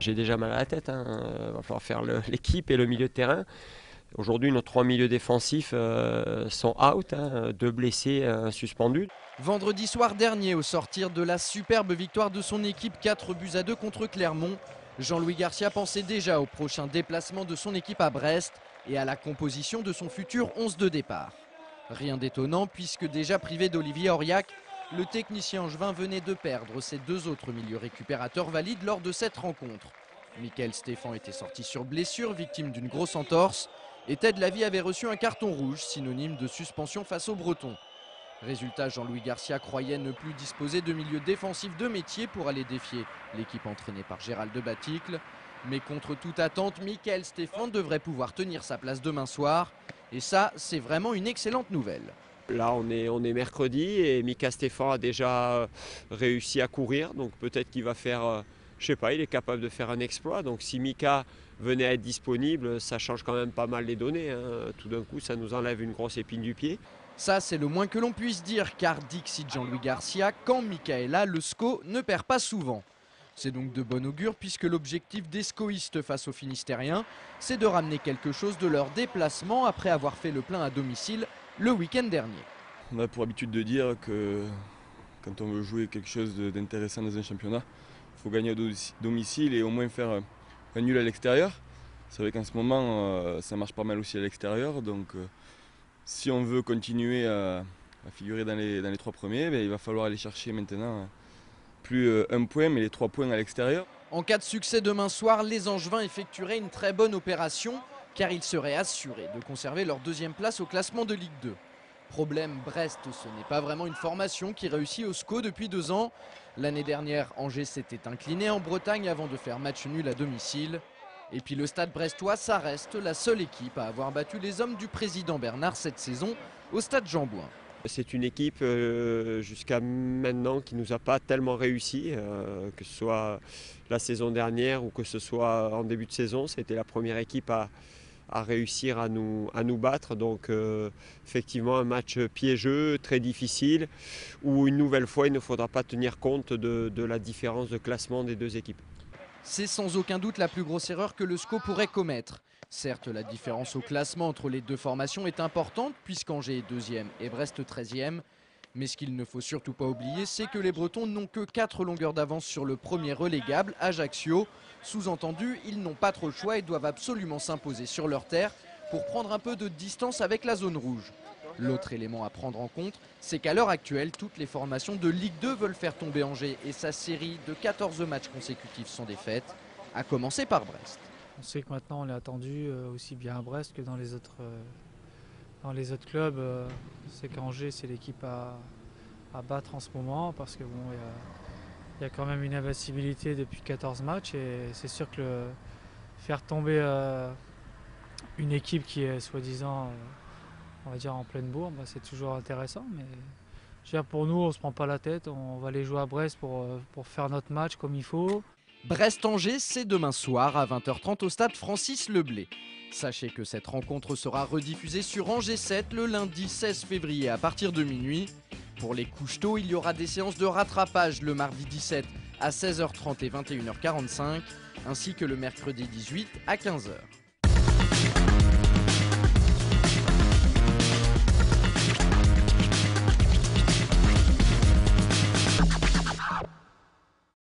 J'ai déjà mal à la tête, il va falloir faire l'équipe et le milieu de terrain. Aujourd'hui, nos 3 milieux défensifs sont out, 2 blessés, suspendus. Vendredi soir dernier, au sortir de la superbe victoire de son équipe 4-2 contre Clermont, Jean-Louis Garcia pensait déjà au prochain déplacement de son équipe à Brest et à la composition de son futur 11 de départ. Rien d'étonnant puisque déjà privé d'Olivier Auriac, le technicien angevin venait de perdre ses 2 autres milieux récupérateurs valides lors de cette rencontre. Mickaël Stéphane était sorti sur blessure, victime d'une grosse entorse, et Ted Lavie avait reçu un carton rouge, synonyme de suspension face aux Bretons. Résultat, Jean-Louis Garcia croyait ne plus disposer de milieu défensif de métier pour aller défier l'équipe entraînée par Gérald de Baticle. Mais contre toute attente, Mickaël Stéphane devrait pouvoir tenir sa place demain soir. Et ça, c'est vraiment une excellente nouvelle. Là, on est mercredi et Mika Stéphane a déjà réussi à courir. Donc peut-être qu'il va faire, je sais pas, il est capable de faire un exploit. Donc si Mika venait à être disponible, ça change quand même pas mal les données. Tout d'un coup, ça nous enlève une grosse épine du pied. Ça, c'est le moins que l'on puisse dire, car dixit Jean-Louis Garcia, quand Mika est là, le SCO ne perd pas souvent. C'est donc de bon augure puisque l'objectif des scoïstes face aux Finistériens, c'est de ramener quelque chose de leur déplacement après avoir fait le plein à domicile le week-end dernier. On a pour habitude de dire que quand on veut jouer quelque chose d'intéressant dans un championnat, il faut gagner à domicile et au moins faire un nul à l'extérieur. C'est vrai qu'en ce moment, ça marche pas mal aussi à l'extérieur. Donc si on veut continuer à figurer dans les 3 premiers, il va falloir aller chercher maintenant plus 1 point, mais les 3 points à l'extérieur. En cas de succès demain soir, les Angevins effectueraient une très bonne opération, car ils seraient assurés de conserver leur 2e place au classement de Ligue 2. Problème, Brest, ce n'est pas vraiment une formation qui réussit au SCO depuis 2 ans. L'année dernière, Angers s'était incliné en Bretagne avant de faire match nul à domicile. Et puis le Stade brestois, ça reste la seule équipe à avoir battu les hommes du président Bernard cette saison au Stade Jean-Bouin. C'est une équipe jusqu'à maintenant qui ne nous a pas tellement réussi, que ce soit la saison dernière ou que ce soit en début de saison. C'était la première équipe à réussir à nous battre. Donc effectivement un match piégeux, très difficile, où une nouvelle fois il ne faudra pas tenir compte de la différence de classement des 2 équipes. C'est sans aucun doute la plus grosse erreur que le SCO pourrait commettre. Certes, la différence au classement entre les 2 formations est importante, puisqu'Angers est 2e et Brest 13e. Mais ce qu'il ne faut surtout pas oublier, c'est que les Bretons n'ont que 4 longueurs d'avance sur le premier relégable, Ajaccio. Sous-entendu, ils n'ont pas trop le choix et doivent absolument s'imposer sur leur terre pour prendre un peu de distance avec la zone rouge. L'autre élément à prendre en compte, c'est qu'à l'heure actuelle, toutes les formations de Ligue 2 veulent faire tomber Angers et sa série de 14 matchs consécutifs sans défaite, à commencer par Brest. On sait que maintenant on est attendu aussi bien à Brest que dans les autres clubs. C'est qu'Angers, c'est l'équipe à battre en ce moment parce que bon, il y a quand même une invincibilité depuis 14 matchs et c'est sûr que faire tomber une équipe qui est soi-disant on va dire en pleine bourre, c'est toujours intéressant. Mais je veux dire, pour nous, on ne se prend pas la tête. On va aller jouer à Brest pour faire notre match comme il faut. Brest-Angers, c'est demain soir à 20h30 au stade Francis Leblay. Sachez que cette rencontre sera rediffusée sur Angers 7 le lundi 16 février à partir de minuit. Pour les couches-tôt, il y aura des séances de rattrapage le mardi 17 à 16h30 et 21h45, ainsi que le mercredi 18 à 15h.